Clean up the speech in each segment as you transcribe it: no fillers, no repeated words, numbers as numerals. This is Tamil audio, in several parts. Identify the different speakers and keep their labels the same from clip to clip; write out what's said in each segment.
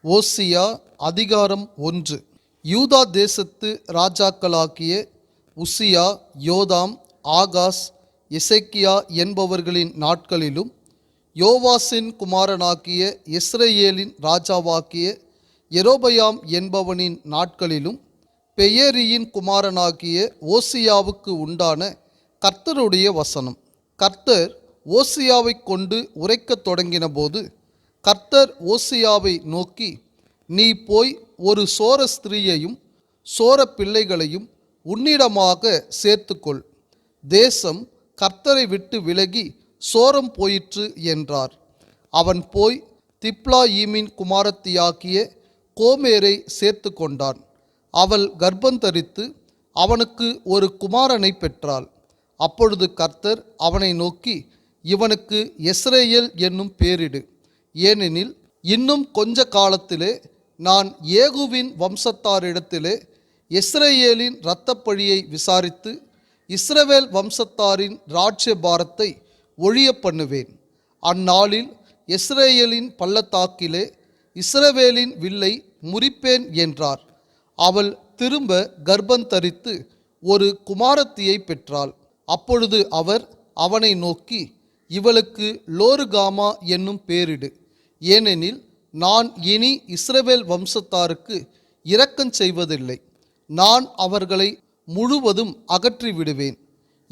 Speaker 1: ஓசியா அதிகாரம் 1. யூதா தேசத்து ராஜாக்களாகிய உசியா, யோதாம், ஆகாஸ், எசேக்கியா என்பவர்களின் நாட்களிலும், யோவாசின் குமாரனாகிய இஸ்ரவேலின் ராஜாவாகிய யெரொபெயாம் என்பவனின் நாட்களிலும், பெயேரியின் குமாரனாகிய ஓசியாவுக்கு உண்டான கர்த்தருடைய வசனம். கர்த்தர் ஓசியாவைக் கொண்டு உரைக்கத் தொடங்கினபோது, கர்த்தர் ஓசியாவை நோக்கி, நீ போய் ஒரு சோர ஸ்திரீயையும் சோர பிள்ளைகளையும் உன்னிடமாக சேர்த்துக்கொள். தேசம் கர்த்தரை விட்டு விலகி சோரம் போயிற்று என்றார். அவன் போய் திப்லாயீமின் குமாரத்தியாகிய கோமேரை சேர்த்து கொண்டான். அவள் கர்ப்பந்தரித்து அவனுக்கு ஒரு குமாரனை பெற்றாள். அப்பொழுது கர்த்தர் அவனை நோக்கி, இவனுக்கு யெஸ்ரயேல் என்னும் பேரிடு. ஏனெனில் இன்னும் கொஞ்ச காலத்திலே நான் ஏகுவின் வம்சத்தாரிடத்திலே இஸ்ரவேலின் இரத்தப்பழியை விசாரித்து இஸ்ரவேல் வம்சத்தாரின் ராஜ்யபாரத்தை ஒழிய பண்ணுவேன். அந்நாளில் இஸ்ரவேலின் பள்ளத்தாக்கிலே இஸ்ரவேலின் வில்லை முறிப்பேன் என்றார். அவள் திரும்ப கர்ப்பந்தரித்து ஒரு குமாரத்தியை பெற்றாள். அப்பொழுது அவர் அவனை நோக்கி, இவளுக்கு லோருகாமா என்னும் பேரிடு. ஏனெனில் நான் இனி இஸ்ரவேல் வம்சத்தாருக்கு இரக்கம் செய்வதில்லை. நான் அவர்களை முழுவதும் அகற்றி விடுவேன்.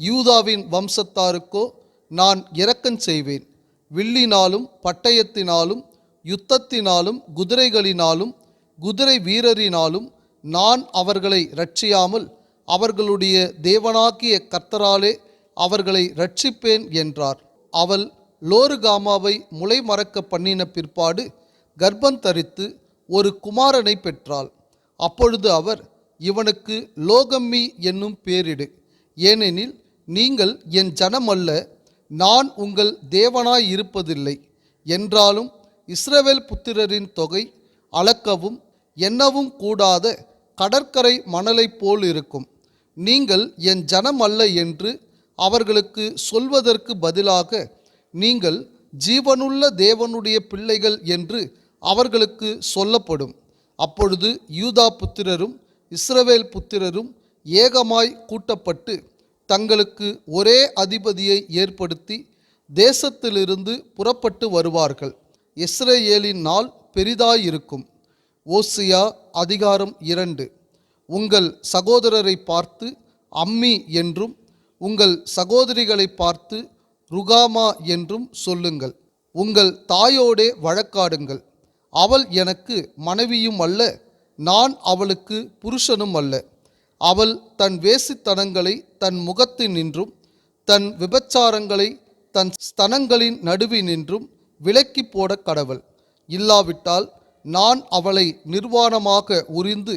Speaker 1: யூதாவின் வம்சத்தாருக்கோ நான் இரக்கம் செய்வேன். வில்லினாலும் பட்டயத்தினாலும் யுத்தத்தினாலும் குதிரைகளினாலும் குதிரை வீரரினாலும் நான் அவர்களை இரட்சியாமல் அவர்களுடைய தேவனாகிய கர்த்தராலே அவர்களை இரட்சிப்பேன் என்றார். அவள் லோருகாமாவை முளை மறக்க பண்ணின பிற்பாடு கர்ப்பந்தரித்து ஒரு குமாரனை பெற்றாள். அப்பொழுது அவர், இவனுக்கு லோகம்மி என்னும் பேரிடு. ஏனெனில் நீங்கள் என் ஜனம் அல்ல, நான் உங்கள் தேவனாய் இருப்பதில்லை. என்றாலும் இஸ்ரவேல் புத்திரரின் தொகை அளக்கவும் எண்ணவும் கூடாத கடற்கரை மணலைப் போல் இருக்கும். நீங்கள் என் ஜனம் அல்ல என்று அவர்களுக்கு சொல்வதற்கு பதிலாக, நீங்கள் ஜீவனுள்ள தேவனுடைய பிள்ளைகள் என்று அவர்களுக்கு சொல்லப்படும். அப்பொழுது யூதா புத்திரரும் இஸ்ரவேல் புத்திரரும் ஏகமாய் கூட்டப்பட்டு தங்களுக்கு ஒரே அதிபதியை ஏற்படுத்தி தேசத்திலிருந்து புறப்பட்டு வருவார்கள். இஸ்ரவேலின் நாள் பெரிதாயிருக்கும். ஓசியா அதிகாரம் 2. உங்கள் சகோதரரை பார்த்து அம்மி என்றும் உங்கள் சகோதரிகளை பார்த்து ருகாமா என்றும் சொல்லுங்கள். உங்கள் தாயோடே வழக்காடுங்கள். அவள் எனக்கு மனைவியும் அல்ல, நான் அவளுக்கு புருஷனும் அல்ல. அவள் தன் வேசித்தனங்களை தன் முகத்தினின்றும் தன் விபச்சாரங்களை தன் ஸ்தனங்களின் நடுவினின்றும் விலக்கி போட கடவள். இல்லாவிட்டால் நான் அவளை நிர்வாணமாக உரிந்து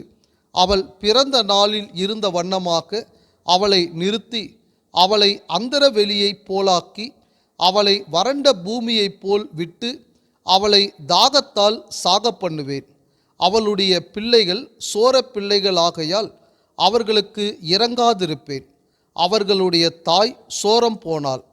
Speaker 1: அவள் பிறந்த நாளில் இருந்த வண்ணமாக அவளை நிறுத்தி அவளை அந்தரவெளியைப் போலாக்கி அவளை வறண்ட பூமியைப் போல் விட்டு அவளை தாகத்தால் சாக பண்ணுவேன். அவளுடைய பிள்ளைகள் சோர பிள்ளைகளாகையால் அவர்களுக்கு இரங்காதிருப்பேன். அவர்களுடைய தாய் சோரம் போனாள்.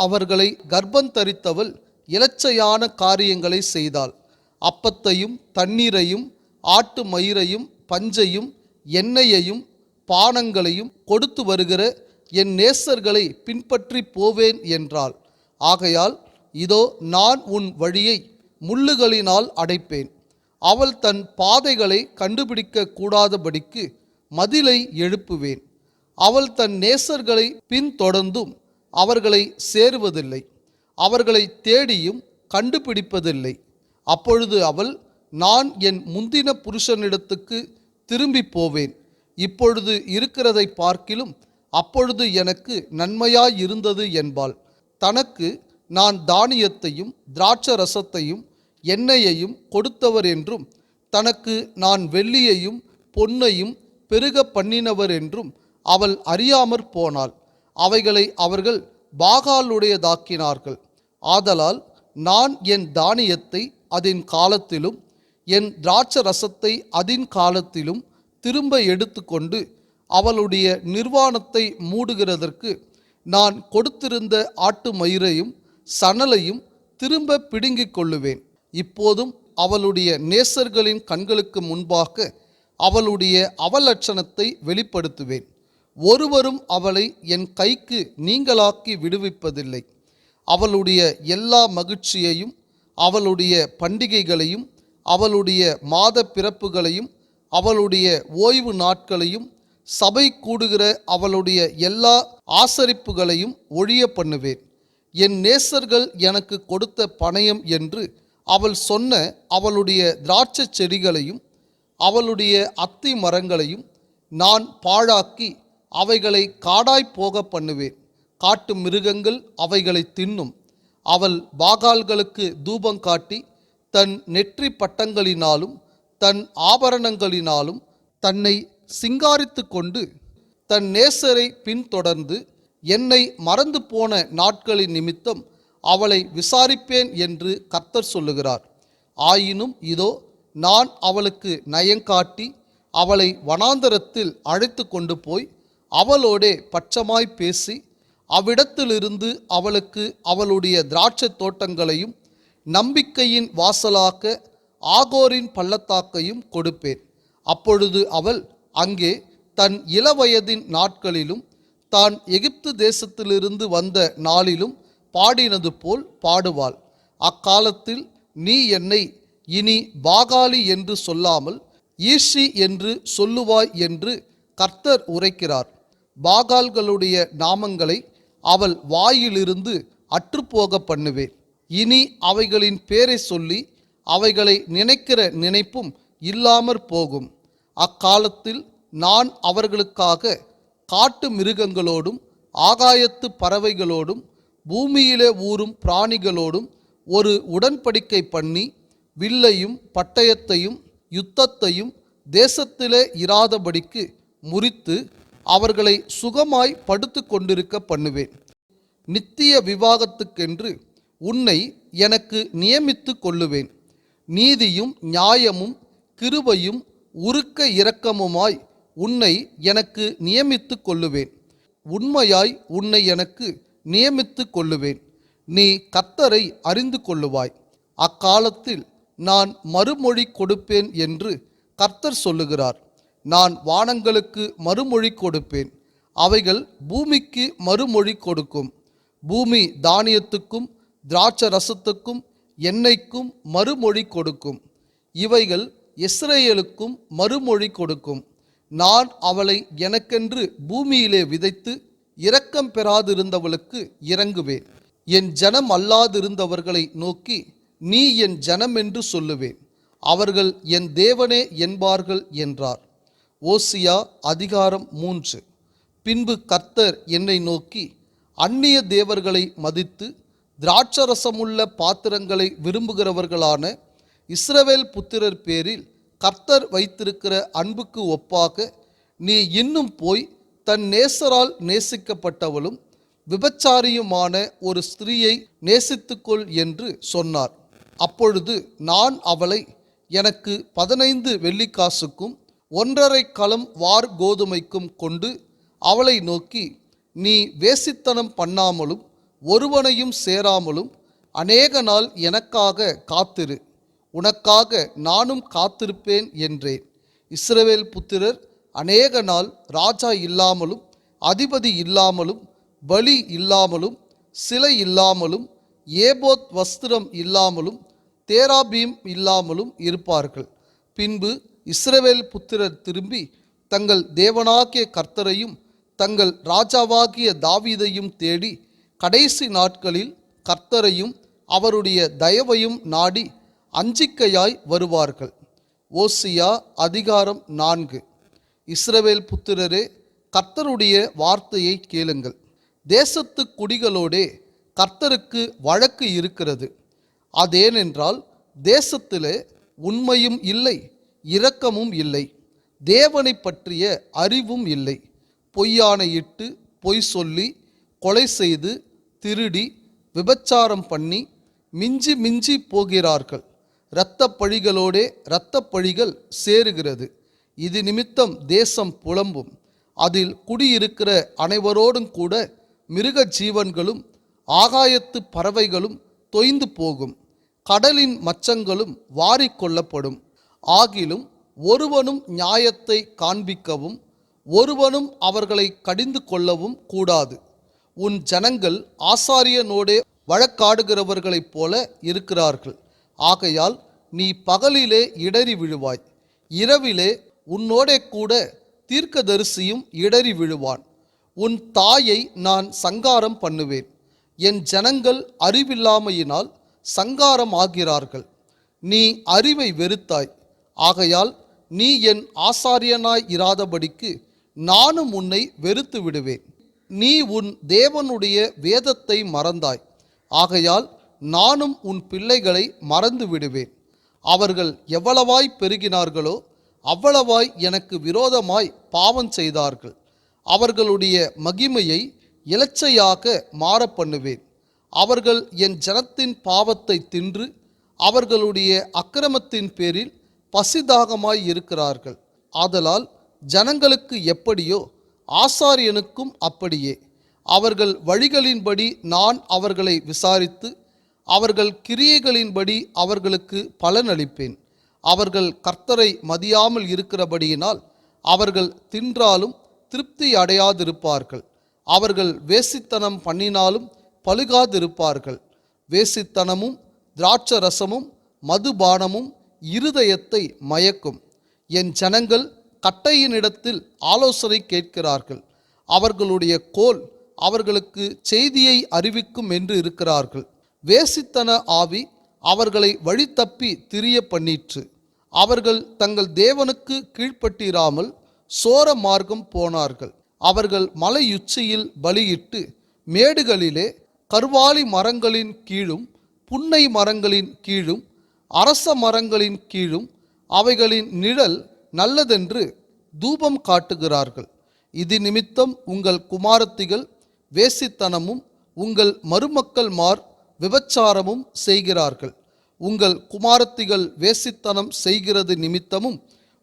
Speaker 1: அவர்களை கர்ப்பந்தரித்தவள் இலச்சையான காரியங்களை செய்தாள். அப்பத்தையும் தண்ணீரையும் ஆட்டு மயிரையும் பஞ்சையும் எண்ணெயையும் பானங்களையும் கொடுத்து வருகிற என் நேசர்களை பின்பற்றி போவேன் என்றாள். ஆகையால் இதோ நான் உன் வழியை முள்ளுகளினால் அடைப்பேன். அவள் தன் பாதைகளை கண்டுபிடிக்க கூடாதபடிக்கு மதிலை எழுப்புவேன். அவள் தன் நேசர்களை பின்தொடர்ந்தும் அவர்களை சேருவதில்லை, அவர்களை தேடியும் கண்டுபிடிப்பதில்லை. அப்பொழுது அவள், நான் என் முந்தின புருஷனிடத்துக்கு திரும்பி போவேன். இப்பொழுது இருக்கிறதை பார்க்கிலும் அப்பொழுது எனக்கு நன்மையாயிருந்தது என்பாள். தனக்கு நான் தானியத்தையும் திராட்சரசத்தையும் எண்ணெயையும் கொடுத்தவர் என்றும் தனக்கு நான் வெள்ளியையும் பொன்னையும் பெருக பண்ணினவர் என்றும் அவள் அறியாமற் போனாள். அவைகளை அவர்கள் பாகாலுடையதாக்கினார்கள். ஆதலால் நான் என் தானியத்தை அதின் காலத்திலும் என் திராட்சரசத்தை அதின் காலத்திலும் திரும்ப எடுத்துக்கொண்டு அவளுடைய நிர்வாணத்தை மூடுகிறதற்கு நான் கொடுத்திருந்த ஆட்டு மயிரையும் சணலையும் திரும்ப பிடுங்கிக் கொள்ளுவேன். இப்போதும் அவளுடைய நேசர்களின் கண்களுக்கு முன்பாக அவளுடைய அவலட்சணத்தை வெளிப்படுத்துவேன். ஒருவரும் அவளை என் கைக்கு நீங்களாக்கி விடுவிப்பதில்லை. அவளுடைய எல்லா மகிழ்ச்சியையும் அவளுடைய பண்டிகைகளையும் அவளுடைய மாத பிறப்புகளையும் அவளுடைய ஓய்வு நாட்களையும் சபை கூடுகிற அவளுடைய எல்லா ஆசரிப்புகளையும் ஒழிய பண்ணுவேன். என் நேசர்கள் எனக்கு கொடுத்த பணயம் என்று அவள் சொன்ன அவளுடைய திராட்சை செடிகளையும் அவளுடைய அத்தி மரங்களையும் நான் பாழாக்கி அவைகளை காடாய் போக பண்ணுவேன். காட்டு மிருகங்கள் அவைகளை தின்னும். அவள் பாகால்களுக்கு தூபம் காட்டி தன் நெற்றி பட்டங்களினாலும் தன் ஆபரணங்களினாலும் தன்னை சிங்காரித்து கொண்டு தன் நேசரை பின்தொடர்ந்து என்னை மறந்து போன நாட்களின் நிமித்தம் அவளை விசாரிப்பேன் என்று கர்த்தர் சொல்லுகிறார். ஆயினும் இதோ, நான் அவளுக்கு நயங்காட்டி அவளை வனாந்தரத்தில் அழைத்து கொண்டு போய் அவளோடே பட்சமாய் பேசி அவ்விடத்திலிருந்து அவளுக்கு அவளுடைய திராட்சை தோட்டங்களையும் நம்பிக்கையின் வாசலாக்க ஆகோரின் பள்ளத்தாக்கையும் கொடுப்பேன். அப்பொழுது அவள் அங்கே தன் இளவயதின் நாட்களிலும் தான் எகிப்து தேசத்திலிருந்து வந்த நாளிலும் பாடினது போல் பாடுவாள். அக்காலத்தில் நீ என்னை இனி பாகாலி என்று சொல்லாமல் ஈஷி என்று சொல்லுவாய் என்று கர்த்தர் உரைக்கிறார். பாகால்களுடைய நாமங்களை அவள் வாயிலிருந்து அற்றுப்போக பண்ணுவேன். இனி அவைகளின் பேரை சொல்லி அவைகளை நினைக்கிற நினைப்பும் இல்லாமற் போகும். அக்காலத்தில் நான் அவர்களுக்காக காட்டு மிருகங்களோடும் ஆகாயத்து பறவைகளோடும் பூமியிலே ஊறும் பிராணிகளோடும் ஒரு உடன்படிக்கை பண்ணி வில்லையும் பட்டயத்தையும் யுத்தத்தையும் தேசத்திலே இராதபடிக்கு முறித்து அவர்களை சுகமாய் படுத்து கொண்டிருக்க பண்ணுவேன். நித்திய விவாகத்துக்கென்று உன்னை எனக்கு நியமித்து கொள்ளுவேன். நீதியும் நியாயமும் கிருபையும் உருக்க இரக்கமுமாய் உன்னை எனக்கு நியமித்து கொள்ளுவேன். உண்மையாய் உன்னை எனக்கு நியமித்து கொள்ளுவேன். நீ கர்த்தரை அறிந்து கொள்ளுவாய். அக்காலத்தில் நான் மறுமொழி கொடுப்பேன் என்று கர்த்தர் சொல்லுகிறார். நான் வானங்களுக்கு மறுமொழி கொடுப்பேன், அவைகள் பூமிக்கு மறுமொழி கொடுக்கும். பூமி தானியத்துக்கும் திராட்சை ரசத்துக்கும் எண்ணெய்க்கும் மறுமொழி கொடுக்கும். இவைகள் இஸ்ரவேலுக்கும் மறுமொழி கொடுக்கும். நான் அவளை எனக்கென்று பூமியிலே விதைத்து இரக்கம் பெறாதிருந்தவளுக்கு இறங்குவேன். என் ஜனம் அல்லாதிருந்தவர்களை நோக்கி நீ என் ஜனம் என்று சொல்லுவேன். அவர்கள் என் தேவனே என்பார்கள் என்றார். ஓசியா அதிகாரம் 3. பின்பு கர்த்தர் என்னை நோக்கி, அந்நிய தேவர்களை மதித்து திராட்சரசமுள்ள பாத்திரங்களை விரும்புகிறவர்களான இஸ்ரவேல் புத்திரர் பேரில் கர்த்தர் வைத்திருக்கிற அன்புக்கு ஒப்பாக நீ இன்னும் போய் தன் நேசரால் நேசிக்கப்பட்டவளும் விபச்சாரியுமான ஒரு ஸ்திரீயை நேசித்துக்கொள் என்று சொன்னார். அப்பொழுது நான் அவளை எனக்கு 15 வெள்ளிக்காசுக்கும் 1.5 கலம் வார் கோதுமைக்கும் கொண்டு அவளை நோக்கி, நீ வேசித்தனம் பண்ணாமலும் ஒருவனையும் சேராமலும் அநேக நாள் எனக்காக காத்திரு, உனக்காக நானும் காத்திருப்பேன் என்றேன். இஸ்ரவேல் புத்திரர் அநேக நாள் ராஜா இல்லாமலும் அதிபதி இல்லாமலும் பலி இல்லாமலும் சிலை இல்லாமலும் ஏபோத் வஸ்திரம் இல்லாமலும் தேராபீம் இல்லாமலும் இருப்பார்கள். பின்பு இஸ்ரவேல் புத்திரர் திரும்பி தங்கள் தேவனாகிய கர்த்தரையும் தங்கள் ராஜாவாகிய தாவீதையும் தேடி கடைசி நாட்களில் கர்த்தரையும் அவருடைய தயவையும் நாடி அஞ்சிக்கையாய் வருவார்கள். ஓசியா அதிகாரம் 4. இஸ்ரவேல் புத்திரரே, கர்த்தருடைய வார்த்தையை கேளுங்கள். தேசத்து குடிகளோடே கர்த்தருக்கு வழக்கு இருக்கிறது. அதேனென்றால் தேசத்திலே உண்மையும் இல்லை, இரக்கமும் இல்லை, தேவனை பற்றிய அறிவும் இல்லை. பொய்யானையிட்டு பொய் சொல்லி கொலை செய்து திருடி விபச்சாரம் பண்ணி மிஞ்சி மிஞ்சி போகிறார்கள். இரத்தப் பழிகளோடே இரத்தப் பழிகள் சேருகிறது. இது நிமித்தம் தேசம் புலம்பும். அதில் குடியிருக்கிற அனைவரோடும் கூட மிருக ஜீவன்களும் ஆகாயத்து பறவைகளும் தொய்ந்து போகும். கடலின் மச்சங்களும் வாரிக்கொள்ளப்படும். ஆகிலும் ஒருவனும் நியாயத்தை காண்பிக்கவும் ஒருவனும் அவர்களை கடிந்து கொள்ளவும் கூடாது. உன் ஜனங்கள் ஆசாரியனோடே வழக்காடுகிறவர்களைப் போல இருக்கிறார்கள். ஆகையால் நீ பகலிலே இடறி விழுவாய், இரவிலே உன்னோடே கூட தீர்க்கதரிசியும் இடறி விழுவான். உன் தாயை நான் சங்காரம் பண்ணுவேன். என் ஜனங்கள் அறிவில்லாமையினால் சங்காரம் ஆகிறார்கள். நீ அறிவை வெறுத்தாய், ஆகையால் நீ என் ஆசாரியனாய் இராதபடிக்கு நானும் உன்னை வெறுத்து விடுவேன். நீ உன் தேவனுடைய வேதத்தை மறந்தாய், ஆகையால் நானும் உன் பிள்ளைகளை மறந்து விடுவேன். அவர்கள் எவ்வளவாய் பெருகினார்களோ அவ்வளவாய் எனக்கு விரோதமாய் பாவம் செய்தார்கள். அவர்களுடைய மகிமையை இலச்சையாக மாற பண்ணுவேன். அவர்கள் என் ஜனத்தின் பாவத்தை தின்று அவர்களுடைய அக்கிரமத்தின் பேரில் பசிதாகமாய் இருக்கிறார்கள். ஆதலால் ஜனங்களுக்கு எப்படியோ ஆசாரியனுக்கும் அப்படியே. அவர்கள் வழிகளின்படி நான் அவர்களை விசாரித்து அவர்கள் கிரியைகளின்படி அவர்களுக்கு பலனளிப்பேன். அவர்கள் கர்த்தரை மதியாமல் இருக்கிறபடியினால் அவர்கள் தின்றாலும் திருப்தி அடையாதிருப்பார்கள். அவர்கள் வேசித்தனம் பண்ணினாலும் பலுகாதிருப்பார்கள். வேசித்தனமும் திராட்சரசமும் மதுபானமும் இருதயத்தை மயக்கும். என் ஜனங்கள் கட்டையினிடத்தில் ஆலோசனை கேட்கிறார்கள். அவர்களுடைய கோல் அவர்களுக்கு செய்தியை அறிவிக்கும் என்று இருக்கிறார்கள். வேசித்தன ஆவி அவர்களை வழித்தப்பி திரிய பண்ணிற்று. அவர்கள் தங்கள் தேவனுக்கு கீழ்ப்பட்டிராமல் சோர மார்க்கம் போனார்கள். அவர்கள் மலையுச்சியில் பலியிட்டு மேடுகளிலே கர்வாலி மரங்களின் கீழும் புன்னை மரங்களின் கீழும் அரச மரங்களின் கீழும் அவைகளின் நிழல் நல்லதென்று தூபம் காட்டுகிறார்கள். இது நிமித்தம் உங்கள் குமாரத்திகள் வேசித்தனமும் உங்கள் மருமக்கள்மார் விபச்சாரமும் செய்கிறார்கள். உங்கள் குமாரத்திகள் வேசித்தனம் செய்கிறது நிமித்தமும்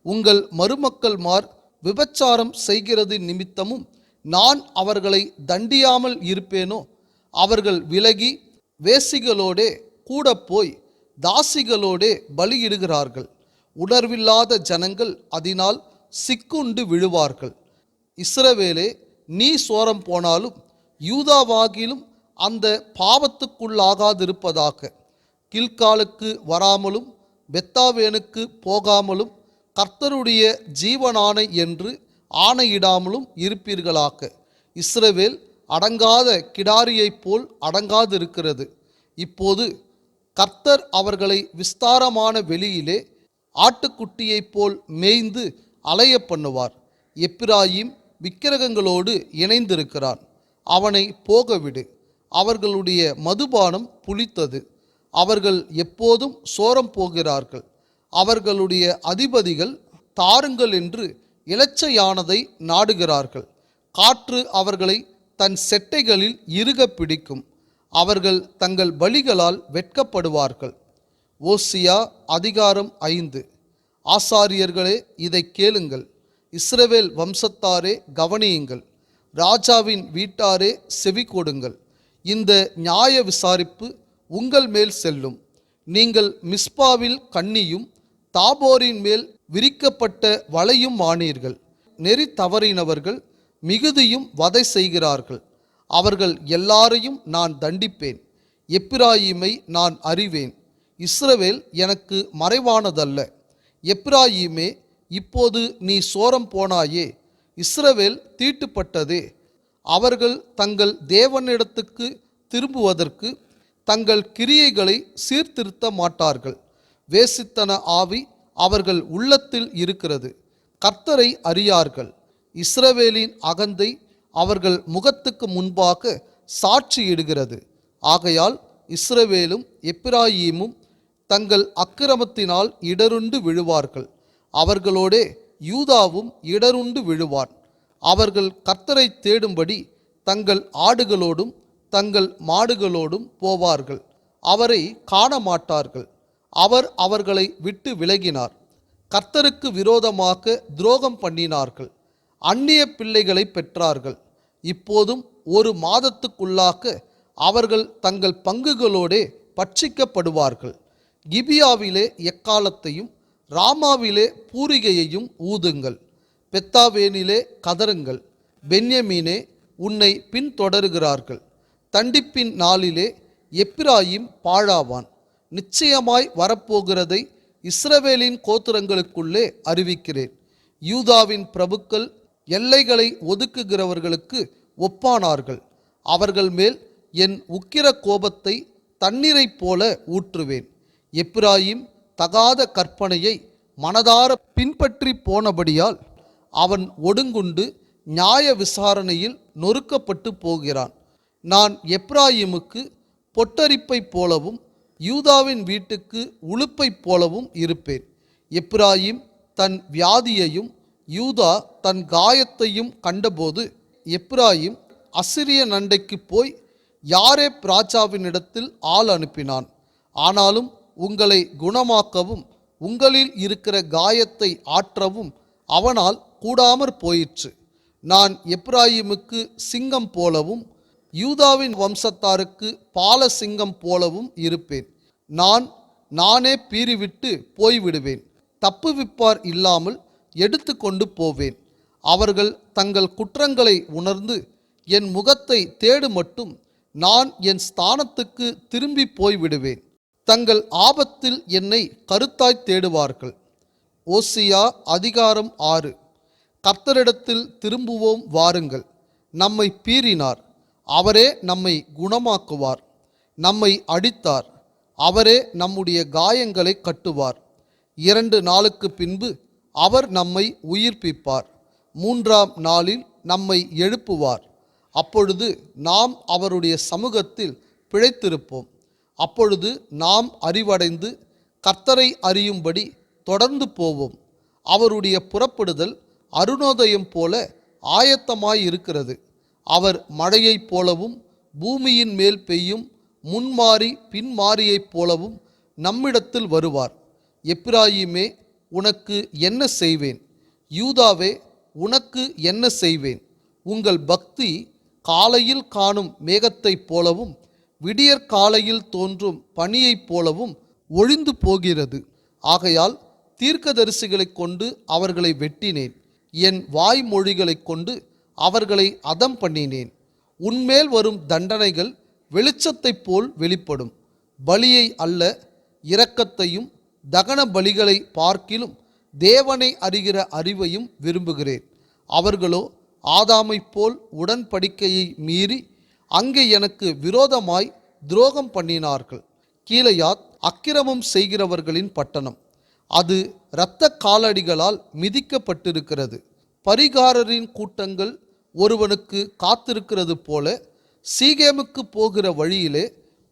Speaker 1: உங்கள் மருமக்கள்மார் விபச்சாரம் செய்கிறது நிமித்தமும் நான் அவர்களை தண்டியாமல் இருப்பேனோ? அவர்கள் விலகி வேசிகளோடே கூட போய் தாசிகளோடே பலியிடுகிறார்கள். உணர்வில்லாத ஜனங்கள் அதனால் சிக்குண்டு விழுவார்கள். இஸ்ரவேலே, நீ சோரம் போனாலும் யூதாவாகிலும் அந்த பாவத்துக்குள்ளாகாதிருப்பதாக. கில்காலுக்கு வராமலும் பெத்தாவேனுக்கு போகாமலும் கர்த்தருடைய ஜீவனானை என்று ஆணையிடாமலும் இருப்பீர்களாக. இஸ்ரவேல் அடங்காத கிடாரியைப் போல் அடங்காதிருக்கிறது. இப்போது கர்த்தர் அவர்களை விஸ்தாரமான வெளியிலே ஆட்டுக்குட்டியைப் போல் மேய்ந்து அலைய பண்ணுவார். எப்பிராயீம் விக்கிரகங்களோடு இணைந்திருக்கிறான், அவனை போகவிடு. அவர்களுடைய மதுபானம் புளித்தது, அவர்கள் எப்போதும் சோரம் போகிறார்கள். அவர்களுடைய அதிபதிகள் தாருங்கள் என்று இலச்சையானதை நாடுகிறார்கள். காற்று அவர்களை தன் செட்டைகளில் இறுக பிடிக்கும். அவர்கள் தங்கள் பலிகளால் வெட்கப்படுவார்கள். ஓசியா அதிகாரம் 5. ஆசாரியர்களே, இதை கேளுங்கள். இஸ்ரவேல் வம்சத்தாரே, கவனியுங்கள். ராஜாவின் வீட்டாரே, செவி கொடுங்கள். இந்த நியாய விசாரிப்பு உங்கள் மேல் செல்லும். நீங்கள் மிஸ்பாவில் கண்ணியும் தாபோரின் மேல் விரிக்கப்பட்ட வலையும் ஆனீர்கள். நெறி தவறினவர்கள் மிகுதியும் வதை செய்கிறார்கள். அவர்கள் எல்லாரையும் நான் தண்டிப்பேன். எப்பிராயீமை நான் அறிவேன். இஸ்ரவேல் எனக்கு மறைவானதல்ல. எப்பிராயீமே, இப்போது நீ சோரம் போனாயே. இஸ்ரவேல் தீட்டுப்பட்டதே. அவர்கள் தங்கள் தேவனிடத்துக்கு திரும்புவதற்கு தங்கள் கிரியைகளை சீர்திருத்த மாட்டார்கள். வேசித்தன ஆவி அவர்கள் உள்ளத்தில் இருக்கிறது. கர்த்தரை அறியார்கள். இஸ்ரவேலின் அகந்தை அவர்கள் முகத்துக்கு முன்பாக சாட்சியிடுகிறது. ஆகையால் இஸ்ரவேலும் எப்பிராயீமும் தங்கள் அக்கிரமத்தினால் இடருண்டு விழுவார்கள். அவர்களோடே யூதாவும் இடருண்டு விழுவான். அவர்கள் கர்த்தரை தேடும்படி தங்கள் ஆடுகளோடும் தங்கள் மாடுகளோடும் போவார்கள். அவரை காண மாட்டார்கள். அவர் அவர்களை விட்டு விலகினார். கர்த்தருக்கு விரோதமாக துரோகம் பண்ணினார்கள். அந்நிய பிள்ளைகளை பெற்றார்கள். இப்போதும் ஒரு மாதத்துக்குள்ளாக அவர்கள் தங்கள் பங்குகளோடே பட்சிக்கப்படுவார்கள். கிபியாவிலே எக்காலத்தையும் ராமாவிலே பூரிகையையும் ஊதுங்கள். பெத்தாவேனிலே கதறுங்கள். பென்யமீனே, உன்னை பின்தொடருகிறார்கள். தண்டிப்பின் நாளிலே எப்பிராயிம் பாழாவான். நிச்சயமாய் வரப்போகிறதை இஸ்ரவேலின் கோத்திரங்களுக்குள்ளே அறிவிக்கிறேன். யூதாவின் பிரபுக்கள் எல்லைகளை ஒதுக்குகிறவர்களுக்கு ஒப்பானார்கள். அவர்கள் மேல் என் உக்கிர கோபத்தை தண்ணீரைப் போல ஊற்றுவேன். எப்பிராயிம் தகாத கற்பனையை மனதார பின்பற்றி போனபடியால் அவன் ஒடுங்குண்டு நியாய விசாரணையில் நொறுக்கப்பட்டு போகிறான். நான் எப்பிராயிமுக்கு பொட்டரிப்பைப் போலவும் யூதாவின் வீட்டுக்கு உளுப்பைப் போலவும் இருப்பேன். எப்பிராயிம் தன் வியாதியையும் யூதா தன் காயத்தையும் கண்டபோது எப்பிராயிம் அசிரிய நண்டைக்கு போய் யாரேப் ராஜாவினிடத்தில் ஆள் அனுப்பினான். ஆனாலும் உங்களை குணமாக்கவும் உங்களில் இருக்கிற காயத்தை ஆற்றவும் அவனால் கூடாமற் போயிற்று. நான் எப்பிராயிமுக்கு சிங்கம் போலவும் யூதாவின் வம்சத்தாருக்கு பால சிங்கம் போலவும் இருப்பேன். நானே பீறிவிட்டு போய்விடுவேன். தப்புவிப்பார் இல்லாமல் எடுத்து கொண்டு போவேன். அவர்கள் தங்கள் குற்றங்களை உணர்ந்து என் முகத்தை தேடு மட்டும் நான் என் ஸ்தானத்துக்கு திரும்பி போய்விடுவேன். தங்கள் ஆபத்தில் என்னை கருத்தாய் தேடுவார்கள். ஓசியா அதிகாரம் 6. கர்த்தரிடத்தில் திரும்புவோம் வாருங்கள். நம்மை பீறினார், அவரே நம்மை குணமாக்குவார். நம்மை அடித்தார், அவரே நம்முடைய காயங்களை கட்டுவார். 2 நாளுக்கு பின்பு அவர் நம்மை உயிர்ப்பிப்பார். 3ஆம் நாளில் நம்மை எழுப்புவார். அப்பொழுது நாம் அவருடைய சமூகத்தில் பிழைத்திருப்போம். அப்பொழுது நாம் அறிவடைந்து கர்த்தரை அறியும்படி தொடர்ந்து போவோம். அவருடைய புறப்படுதல் அருணோதயம் போல ஆயத்தமாயிருக்கிறது. அவர் மழையைப் போலவும் பூமியின் மேல் பெய்யும் முன்மாறி பின்மாறியைப் போலவும் நம்மிடத்தில் வருவார். எப்பிராயிமே, உனக்கு என்ன செய்வேன்? யூதாவே, உனக்கு என்ன செய்வேன்? உங்கள் பக்தி காலையில் காணும் மேகத்தைப் போலவும் விடியற் காலையில் தோன்றும் பனியைப் போலவும் ஒழிந்து போகிறது. ஆகையால் தீர்க்கதரிசிகளைக் கொண்டு அவர்களை வெட்டினேன். என் வாய்மொழிகளைக் கொண்டு அவர்களை அதம் பண்ணினேன். உன்மேல் வரும் தண்டனைகள் வெளிச்சத்தைப் போல் வெளிப்படும். பலியை அல்ல, இரக்கத்தையும் தகன பலிகளை பார்க்கிலும் தேவனை அறிகிற அறிவையும் விரும்புகிறேன். அவர்களோ ஆதாமைப் போல் உடன்படிக்கையை மீறி அங்கே எனக்கு விரோதமாய் துரோகம் பண்ணினார்கள். கீலேயாத் அக்கிரமம் செய்கிறவர்களின் பட்டணம். அது இரத்த காலடிகளால் மிதிக்கப்பட்டிருக்கிறது. பரிகாரரின் கூட்டங்கள் ஒருவனுக்கு காத்திருக்கிறது போல சீகேமுக்கு போகிற வழியிலே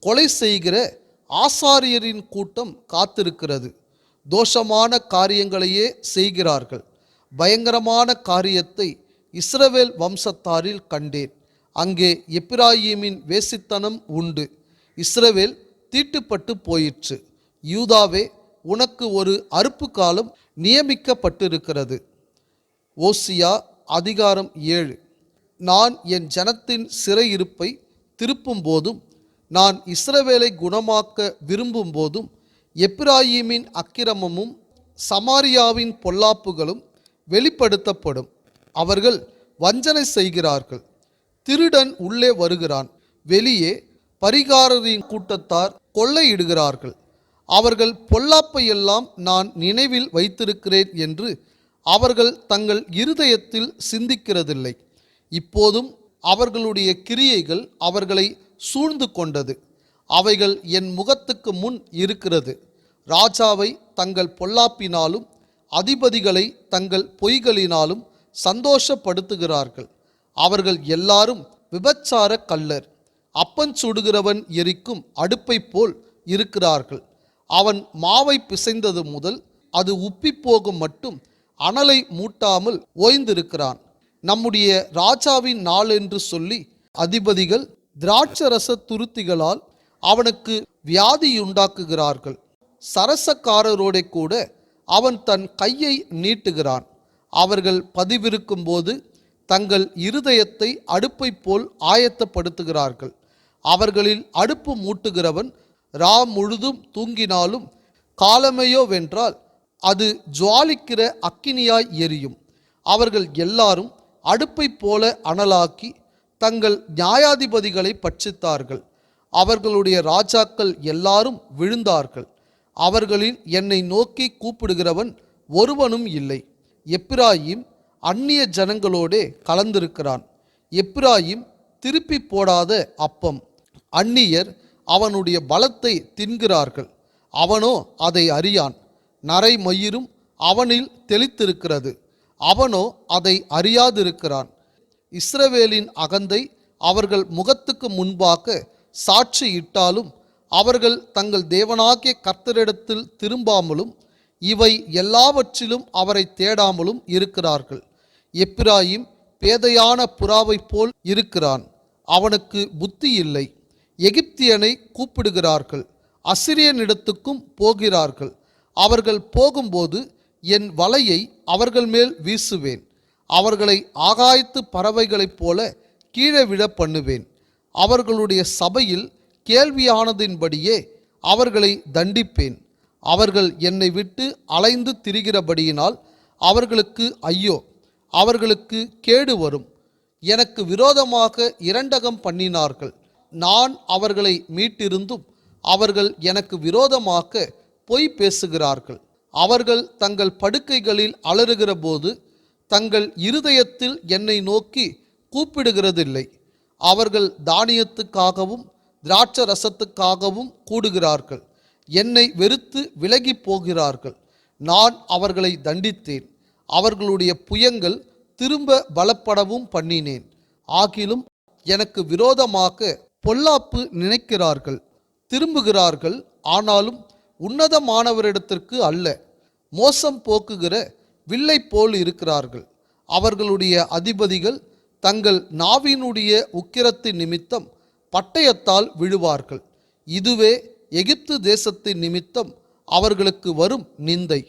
Speaker 1: கொலை செய்கிற ஆசாரியரின் கூட்டம் காத்திருக்கிறது. தோஷமான காரியங்களையே செய்கிறார்கள். பயங்கரமான காரியத்தை இஸ்ரவேல் வம்சத்தாரில் கண்டேன். அங்கே எப்பிராயீமின் வேசித்தனம் உண்டு. இஸ்ரவேல் தீட்டுப்பட்டு போயிற்று. யூதாவே, உனக்கு ஒரு அறுப்பு காலம் நியமிக்கப்பட்டிருக்கிறது. ஓசியா அதிகாரம் 7. நான் என் ஜனத்தின் சிறையிருப்பை திருப்பும் போதும் நான் இஸ்ரவேலை குணமாக்க விரும்பும் போதும் எப்பிராயீமின் அக்கிரமமும் சமாரியாவின் பொல்லாப்புகளும் வெளிப்படுத்தப்படும். அவர்கள் வஞ்சனை செய்கிறார்கள். திருடன் உள்ளே வருகிறான், வெளியே பரிகாரரின் கூட்டத்தார் கொள்ளையிடுகிறார்கள். அவர்கள் பொல்லாப்பையெல்லாம் நான் நினைவில் வைத்திருக்கிறேன் என்று அவர்கள் தங்கள் இருதயத்தில் சிந்திக்கிறதில்லை. இப்போதும் அவர்களுடைய கிரியைகள் அவர்களை சூழ்ந்து கொண்டது. அவைகள் என் முகத்துக்கு முன் இருக்கிறது. ராஜாவை தங்கள் பொல்லாப்பினாலும் அதிபதிகளை தங்கள் பொய்களினாலும் சந்தோஷப்படுத்துகிறார்கள். அவர்கள் எல்லாரும் விபச்சார கள்ளர். அப்பஞ்சுடுகிறவன் எரிக்கும் அடுப்பை போல் இருக்கிறார்கள். அவன் மாவை பிசைந்தது முதல் அது உப்பிப்போகும் மட்டும் அனலை மூட்டாமல் ஓய்ந்திருக்கிறான். நம்முடைய ராஜாவின் நாள் என்று சொல்லி அதிபதிகள் திராட்சரச துருத்திகளால் அவனுக்கு வியாதியுண்டாக்குகிறார்கள். சரசக்காரரோட கூட அவன் தன் கையை நீட்டுகிறான். அவர்கள் பதிவிருக்கும் போது தங்கள் இருதயத்தை அடுப்பை போல் ஆயத்தப்படுத்துகிறார்கள். அவர்களில் அடுப்பு மூட்டுகிறவன் ரா முழுதும் தூங்கினாலும் காலமேயோ வென்றால் அது ஜுவாலிக்கிற அக்கினியாய் எரியும். அவர்கள் எல்லாரும் அடுப்பைப் போல அனலாக்கி தங்கள் நியாயாதிபதிகளை பட்சித்தார்கள். அவர்களுடைய ராஜாக்கள் எல்லாரும் விழுந்தார்கள். அவர்களில் என்னை நோக்கி கூப்பிடுகிறவன் ஒருவனும் இல்லை. எப்பிராயீம் அந்நிய ஜனங்களோடே கலந்திருக்கிறான். எப்பிராயீம் திருப்பி போடாத அப்பம். அந்நியர் அவனுடைய பலத்தை தின்கிறார்கள், அவனோ அதை அறியான். நரை மயிரும் அவனில் தெளித்திருக்கிறது, அவனோ அதை அறியாதிருக்கிறான். இஸ்ரவேலின் அகந்தை அவர்கள் முகத்துக்கு முன்பாக சாட்சியிட்டாலும் அவர்கள் தங்கள் தேவனாகிய கர்த்தரிடத்தில் திரும்பாமலும் இவை எல்லாவற்றிலும் அவரை தேடாமலும் இருக்கிறார்கள். எப்பிராயீம் பேதையான புறாவைப் போல் இருக்கிறான், அவனுக்கு புத்தி இல்லை. எகிப்தியனை கூப்பிடுகிறார்கள், அசிரியனிடத்துக்கும் போகிறார்கள். அவர்கள் போகும்போது என் வலையை அவர்கள் மேல் வீசுவேன். அவர்களை ஆகாயத்து பறவைகளைப் போல கீழே விழ பண்ணுவேன். அவர்களுடைய சபையில் கேள்வியானதின்படியே அவர்களை தண்டிப்பேன். அவர்கள் என்னை விட்டு அலைந்து திரிகிறபடியினால் அவர்களுக்கு ஐயோ, அவர்களுக்கு கேடு வரும். எனக்கு விரோதமாக இரண்டகம் பண்ணினார்கள். நான் அவர்களை மீட்டிருந்தும் அவர்கள் எனக்கு விரோதமாக பொய் பேசுகிறார்கள். அவர்கள் தங்கள் படுக்கைகளில் அலறுகிற போது தங்கள் இருதயத்தில் என்னை நோக்கி கூப்பிடுகிறதில்லை. அவர்கள் தானியத்துக்காகவும் திராட்சை ரசத்துக்காகவும் கூடுகிறார்கள். என்னை வெறுத்து விலகி போகிறார்கள். நான் அவர்களை தண்டித்தேன். அவர்களுடைய புயங்கள் திரும்ப பலப்படவும் பண்ணினேன். ஆகிலும் எனக்கு விரோதமாக பொல்லாப்பு நினைக்கிறார்கள். திரும்புகிறார்கள், ஆனாலும் உன்னதமானவரிடத்திற்கு அல்ல. மோசம் போக்குகிற வில்லை போல் இருக்கிறார்கள். அவர்களுடைய அதிபதிகள் தங்கள் நாவினுடைய உக்கிரத்தின் நிமித்தம் பட்டயத்தால் விழுவார்கள். இதுவே எகிப்து தேசத்தின் நிமித்தம் அவர்களுக்கு வரும் நிந்தை.